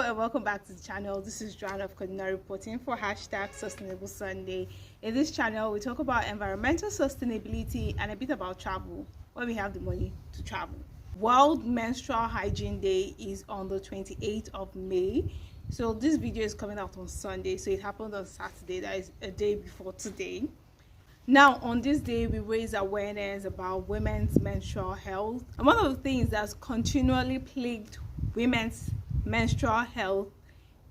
and welcome back to the channel. This is Joanna of Cardinal reporting for #Sustainable Sunday. In this channel, we talk about environmental sustainability and a bit about travel when we have the money to travel. World Menstrual Hygiene Day is on the 28th of May. So this video is coming out on Sunday, so it happened on Saturday, that is a day before today. Now, on this day, we raise awareness about women's menstrual health. And one of the things that's continually plagued women's menstrual health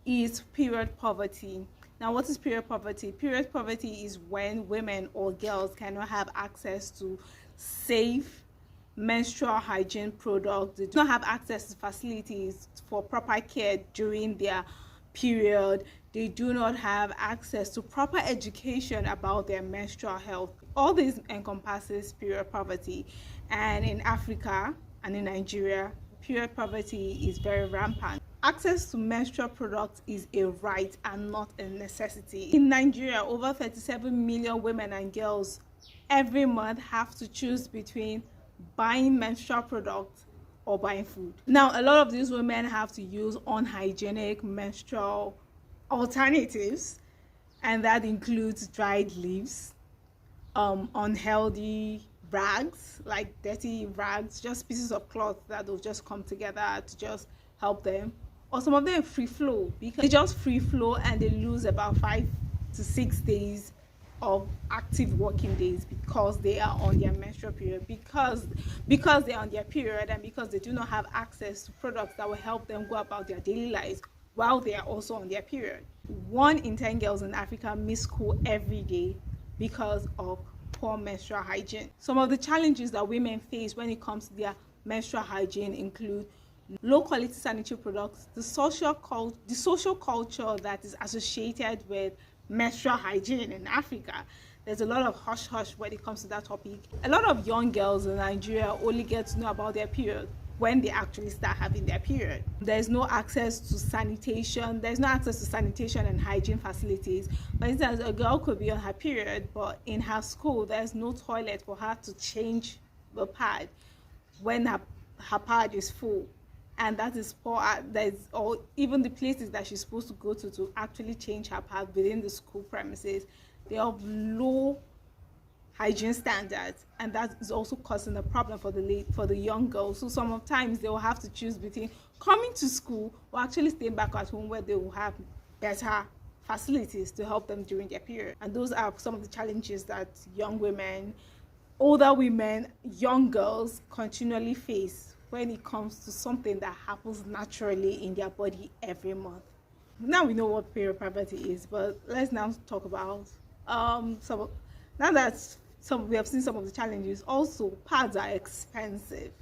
is period poverty. Now, what is period poverty? Period poverty is when women or girls cannot have access to safe menstrual hygiene products. They do not have access to facilities for proper care during their period. They do not have access to proper education about their menstrual health. All this encompasses period poverty, and in Africa and in Nigeria, period poverty is very rampant. Access to menstrual products is a right and not a necessity. In Nigeria, over 37 million women and girls every month have to choose between buying menstrual products or buying food. Now, a lot of these women have to use unhygienic menstrual alternatives, and that includes dried leaves, unhealthy rags, like dirty rags, just pieces of cloth that will just come together to just help them, or some of them free flow, because they just free flow and they lose about 5 to 6 days of active working days because they are on their menstrual period, because they're on their period, and because they do not have access to products that will help them go about their daily lives while they are also on their period. 1 in 10 girls in Africa miss school every day because of poor menstrual hygiene. Some of the challenges that women face when it comes to their menstrual hygiene include low quality sanitary products, the social culture that is associated with menstrual hygiene in Africa. There's a lot of hush-hush when it comes to that topic. A lot of young girls in Nigeria only get to know about their period when they actually start having their period. There's no access to sanitation. There's no access to sanitation and hygiene facilities. For instance, a girl could be on her period, but in her school, there's no toilet for her to change the pad when her pad is full. And that is poor. Or even the places that she's supposed to go to actually change her pad within the school premises, they have low hygiene standards, and that is also causing a problem for the young girls. So sometimes they will have to choose between coming to school or actually staying back at home, where they will have better facilities to help them during their period. And those are some of the challenges that young women, older women, young girls continually face when it comes to something that happens naturally in their body every month. Now we know what period poverty is, but let's now talk about now that we have seen some of the challenges. Also, pads are expensive.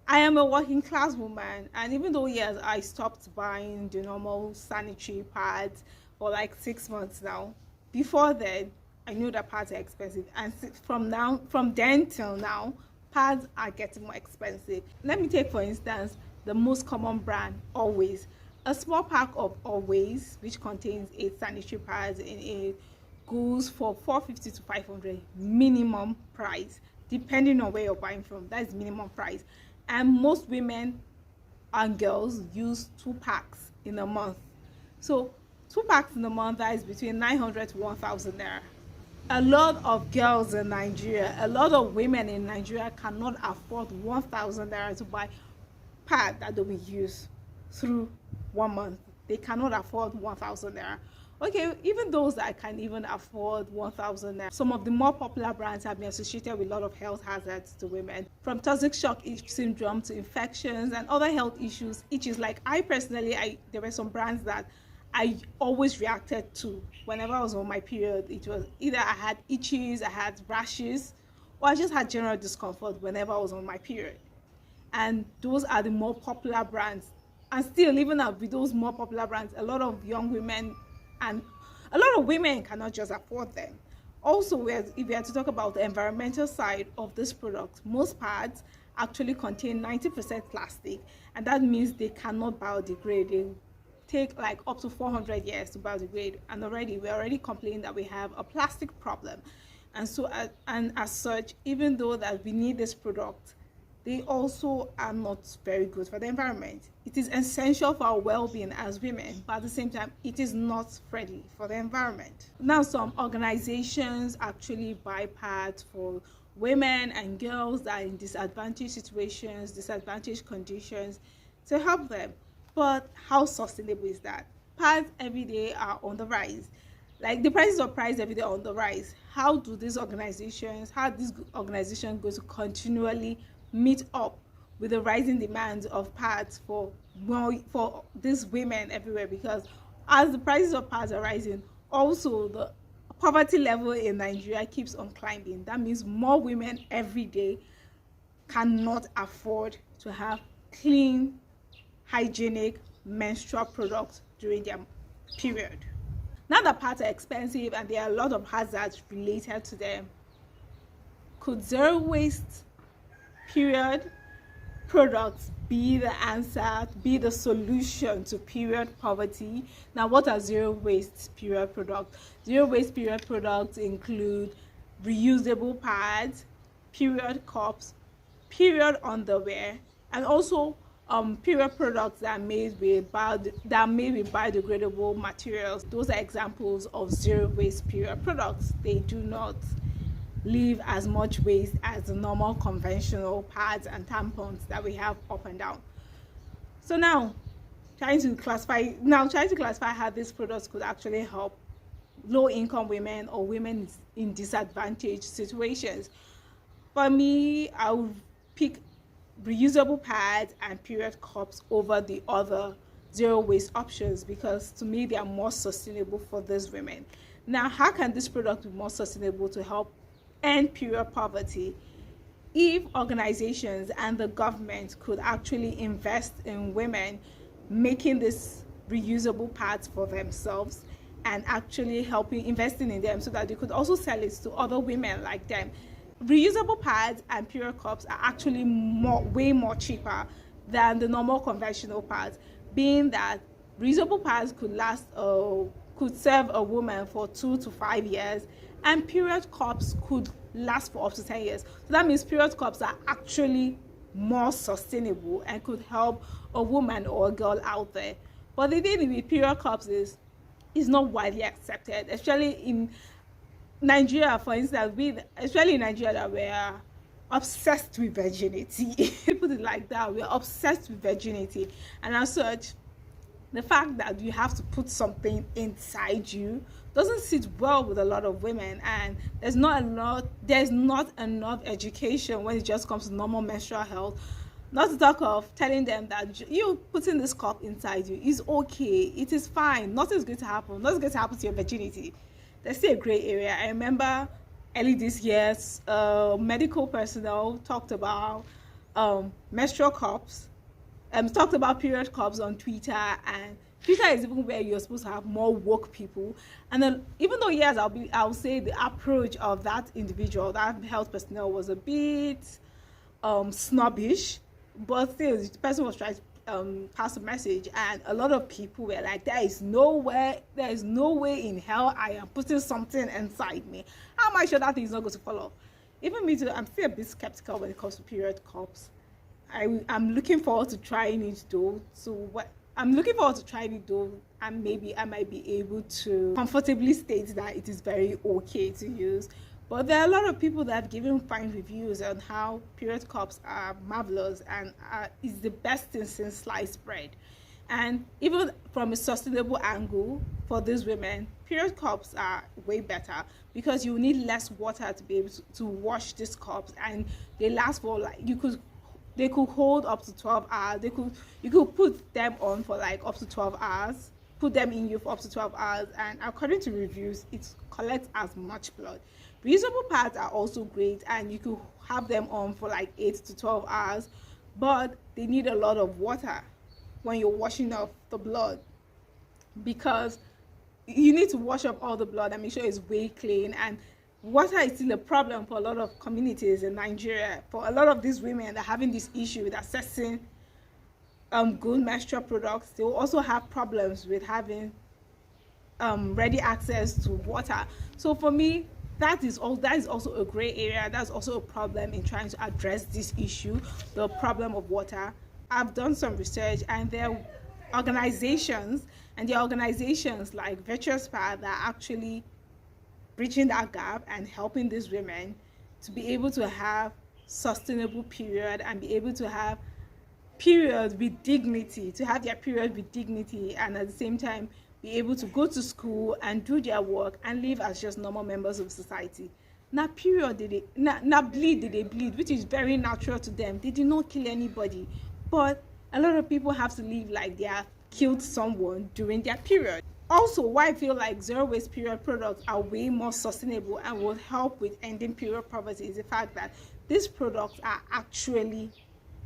I am a working class woman, and even though, yes, I stopped buying the normal sanitary pads for like 6 months now, before then I knew that pads are expensive, and from then till now, pads are getting more expensive. Let me take, for instance, the most common brand, Always. A small pack of Always, which contains 8 sanitary pads in it, goes for 450 to 500 minimum price, depending on where you're buying from. That is minimum price. And most women and girls use 2 packs in a month. So 2 packs in a month, that is between 900 to 1,000 naira. A lot of girls in Nigeria, a lot of women in Nigeria cannot afford 1,000 naira to buy pad that they will use through 1 month. They cannot afford 1,000 naira. Okay, even those that can even afford 1,000 naira, some of the more popular brands have been associated with a lot of health hazards to women, from toxic shock syndrome to infections and other health issues. Like I personally, there were some brands that I always reacted to whenever I was on my period. It was either I had itches, I had rashes, or I just had general discomfort whenever I was on my period. And those are the more popular brands. And still, even with those more popular brands, a lot of young women and a lot of women cannot just afford them. Also, if we are to talk about the environmental side of this product, most pads actually contain 90% plastic, and that means they cannot biodegrade. They take like up to 400 years to biodegrade, and we're already complaining that we have a plastic problem. And so, and as such, even though that we need this product, they also are not very good for the environment. It is essential for our well-being as women, but at the same time, it is not friendly for the environment. Now, some organizations actually buy pads for women and girls that are in disadvantaged situations, disadvantaged conditions, to help them. But how sustainable is that? Pads every day are on the rise. Like, the prices of price every day are on the rise. How do these organizations, going to continually meet up with the rising demands of pads for these women everywhere? Because as the prices of pads are rising, also the poverty level in Nigeria keeps on climbing. That means more women every day cannot afford to have clean, hygienic menstrual products during their period. Now that pads are expensive and there are a lot of hazards related to them, could zero waste period products be the answer, be the solution to period poverty? Now, what are zero waste period products? Zero waste period products include reusable pads, period cups, period underwear, and also period products that are made with biodegradable materials. Those are examples of zero waste period products. They do not leave as much waste as the normal conventional pads and tampons that we have up and down. So now trying to classify how these products could actually help low-income women or women in disadvantaged situations. For me, I would pick reusable pads and period cups over the other zero waste options, because to me they are more sustainable for these women. Now, how can this product be more sustainable to help end period poverty? If organizations and the government could actually invest in women making these reusable pads for themselves and actually investing in them so that they could also sell it to other women like them. Reusable pads and period cups are actually way more cheaper than the normal conventional pads, being that reusable pads could serve a woman for 2 to 5 years, and period cups could last for up to 10 years. So that means period cups are actually more sustainable and could help a woman or a girl out there. But the thing with period cups is not widely accepted, especially in Nigeria, for instance. Especially in Nigeria, that we're obsessed with virginity. Put it like that. We're obsessed with virginity, and as such, the fact that you have to put something inside you doesn't sit well with a lot of women, and there's not enough education when it just comes to normal menstrual health. Not to talk of telling them that you putting this cup inside you is okay, it is fine, nothing's going to happen. Nothing's going to happen to your virginity. There's still a gray area. I remember early this year, medical personnel talked about menstrual cups, talked about period cups on Twitter, and Twitter is even where you're supposed to have more woke people. And then, even though, yes, I'll say the approach of that individual, that health personnel, was a bit snobbish, but still, the person was trying to pass a message, and a lot of people were like, there is no way in hell I am putting something inside me. How am I sure that thing is not going to fall off? Even me too, I'm still a bit skeptical when it comes to period cups. I'm looking forward to trying it though. And maybe I might be able to comfortably state that it is very okay to use. But there are a lot of people that have given fine reviews on how period cups are marvelous and is the best thing since sliced bread. And even from a sustainable angle for these women, period cups are way better, because you need less water to be able to wash these cups, and they last for they could hold up to 12 hours. You could put them on for like up to 12 hours, put them in you for up to 12 hours, and according to reviews, it collects as much blood. Reusable pads are also great, and you could have them on for like 8 to 12 hours, but they need a lot of water when you're washing off the blood, because you need to wash up all the blood and make sure it's way clean. And water is still a problem for a lot of communities in Nigeria. For a lot of these women that are having this issue with accessing good menstrual products, they will also have problems with having ready access to water. So for me, that is also a gray area. That's also a problem in trying to address this issue, the problem of water. I've done some research, and there are organizations, like Virtuous Path, that are actually bridging that gap and helping these women to be able to have sustainable period and be able to have period with dignity, to have their period with dignity, and at the same time be able to go to school and do their work and live as just normal members of society. Now period bleed did they bleed, which is very natural to them. They did not kill anybody, but a lot of people have to live like they have killed someone during their period. Also, why I feel like zero waste period products are way more sustainable and will help with ending period poverty is the fact that these products are actually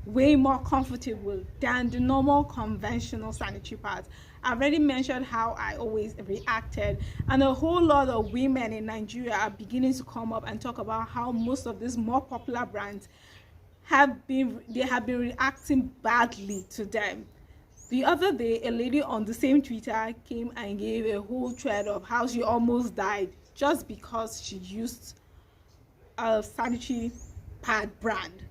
way more comfortable than the normal conventional sanitary pads. I've already mentioned how I always reacted, and a whole lot of women in Nigeria are beginning to come up and talk about how most of these more popular brands have been reacting badly to them. The other day, a lady on the same Twitter came and gave a whole thread of how she almost died just because she used a sanitary pad brand.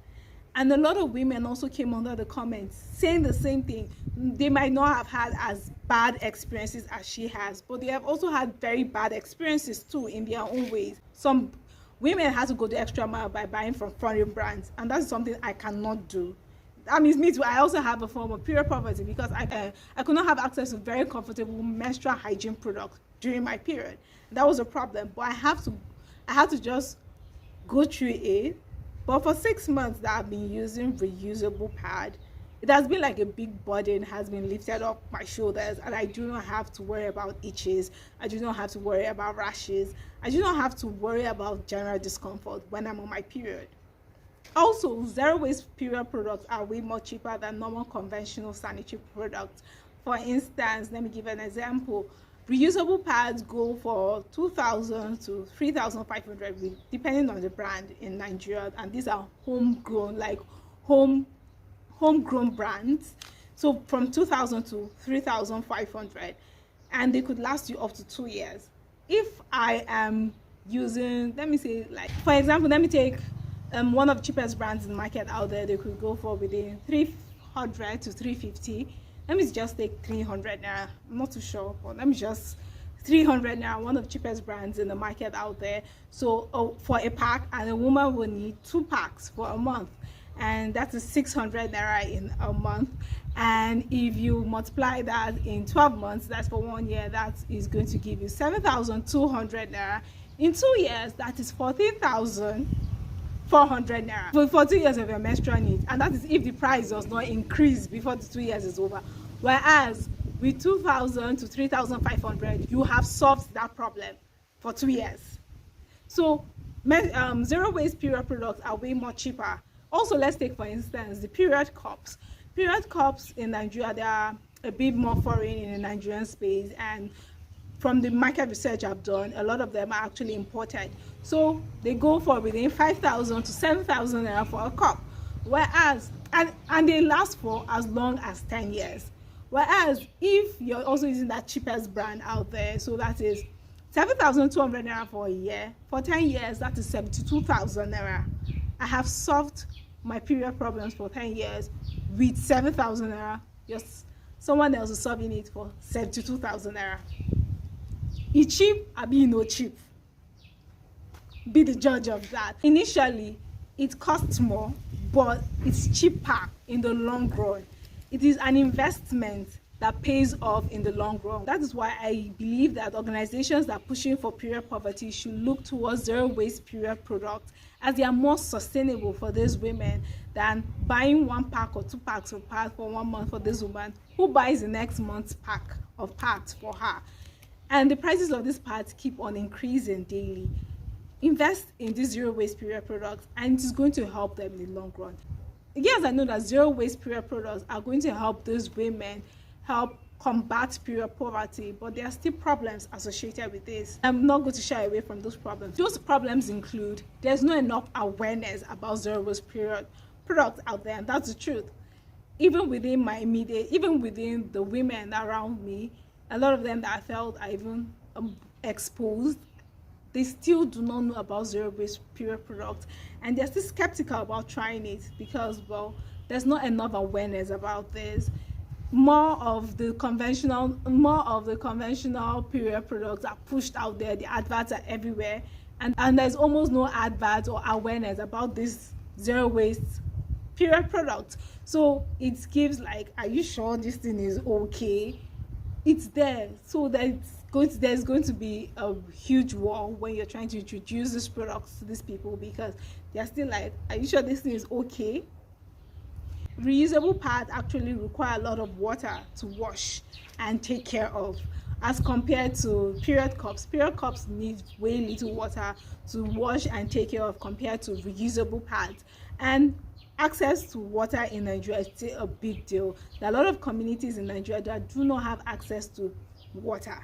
And a lot of women also came under the comments saying the same thing. They might not have had as bad experiences as she has, but they have also had very bad experiences too in their own ways. Some women had to go the extra mile by buying from foreign brands, and that's something I cannot do. I mean, me too. I also have a form of period poverty because I could not have access to very comfortable menstrual hygiene products during my period. That was a problem, but I had to just go through it. But for 6 months that I've been using reusable pad, it has been like a big burden has been lifted off my shoulders, and I do not have to worry about itches. I do not have to worry about rashes. I do not have to worry about general discomfort when I'm on my period. Also, zero waste period products are way more cheaper than normal conventional sanitary products. For instance, let me give an example. Reusable pads go for 2,000 to 3,500 depending on the brand in Nigeria, and these are homegrown, like homegrown brands. So from 2,000 to 3,500, and they could last you up to 2 years. If I am using, let me say, like for example, let me take one of the cheapest brands in the market out there. They could go for within 300 to 350. Let me just take 300 naira. I'm not too sure, but let me just 300 naira, one of the cheapest brands in the market out there. So for a pack, and a woman will need 2 packs for a month, and that is 600 naira in a month. And if you multiply that in 12 months, that's for 1 year, that is going to give you 7,200 naira. In 2 years, that is 14,400 naira for 2 years of your menstrual needs, and that is if the price does not increase before the 2 years is over. Whereas with 2,000 to 3,500, you have solved that problem for 2 years. So zero waste period products are way more cheaper. Also, let's take for instance the period cups. Period cups in Nigeria, they are a bit more foreign in the Nigerian space, and from the market research I've done, a lot of them are actually imported. So they go for within 5,000 to 7,000 naira for a cup. Whereas, and they last for as long as 10 years. Whereas if you're also using that cheapest brand out there, so that is 7,200 naira for a year, for 10 years, that is 72,000 naira. I have solved my period problems for 10 years with 7,000 naira. Just someone else is solving it for 72,000 naira. It's cheap, I be no cheap. Be the judge of that. Initially, it costs more, but it's cheaper in the long run. It is an investment that pays off in the long run. That is why I believe that organizations that are pushing for period poverty should look towards zero waste period products, as they are more sustainable for these women than buying 1 pack or 2 packs of pads for 1 month for this woman who buys the next month's pack of pads for her. And the prices of these pads keep on increasing daily. Invest in these zero waste period products, and it is going to help them in the long run. Yes, I know that zero waste period products are going to help those women help combat period poverty, but there are still problems associated with this. I'm not going to shy away from those problems. Those problems include there's not enough awareness about zero waste period products out there, and that's the truth. Even within my immediate, even within the women around me, a lot of them that I felt are even exposed, they still do not know about zero-waste period products, and they're still skeptical about trying it because, well, there's not enough awareness about this. More of the conventional period products are pushed out there. The adverts are everywhere, and there's almost no adverts or awareness about this zero waste period product. So it gives like, are you sure this thing is okay? It's there, so there's going to be a huge war when you're trying to introduce these products to these people, because they're still like, are you sure this thing is okay? Reusable pads actually require a lot of water to wash and take care of, as compared to period cups. Period cups need way little water to wash and take care of compared to reusable pads. And access to water in Nigeria is still a big deal. There are a lot of communities in Nigeria that do not have access to water.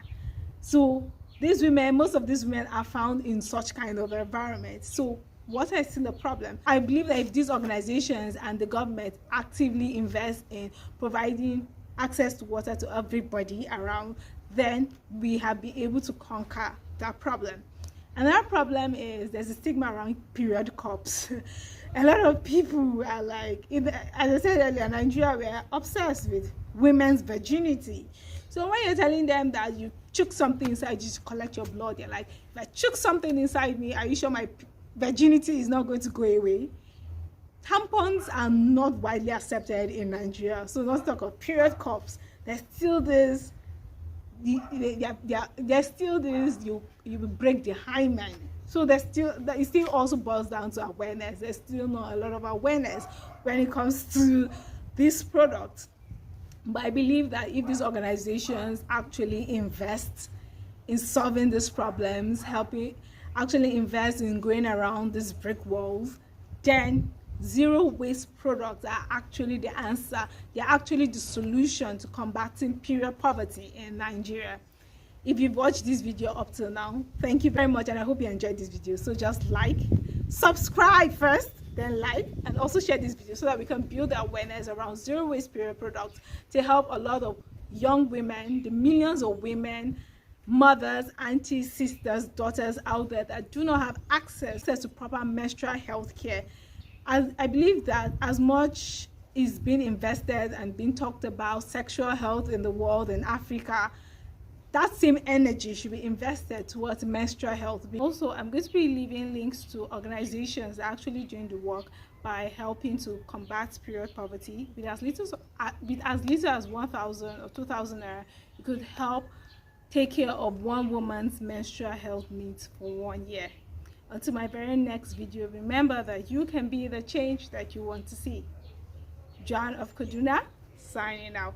So these women, most of these women are found in such kind of environment. So water is still a problem. I believe that if these organizations and the government actively invest in providing access to water to everybody around, then we have been able to conquer that problem. Another problem is there's a stigma around period cups. A lot of people are like, as I said earlier, Nigeria, we're obsessed with women's virginity. So when you're telling them that you chook something inside you to collect your blood, you're like, if I chook something inside me, are you sure my virginity is not going to go away? Tampons are not widely accepted in Nigeria, so let's talk of period cups. There's still this, there's still this, you will break the hymen. So it still also boils down to awareness. There's still not a lot of awareness when it comes to this product. But I believe that if these organizations actually invest in solving these problems, actually invest in going around these brick walls, then zero waste products are actually the answer. They're actually the solution to combating period poverty in Nigeria. If you've watched this video up till now, thank you very much, and I hope you enjoyed this video. So just like, subscribe first, then like, and also share this video so that we can build awareness around zero waste period products to help a lot of young women, the millions of women, mothers, aunties, sisters, daughters out there that do not have access to proper menstrual health care. I believe that as much is being invested and being talked about sexual health in the world, in Africa, that same energy should be invested towards menstrual health. Also, I'm going to be leaving links to organizations that actually doing the work by helping to combat period poverty. With as little as 1,000 or 2,000 naira, you could help take care of one woman's menstrual health needs for 1 year. Until my very next video, remember that you can be the change that you want to see. John of Kaduna, signing out.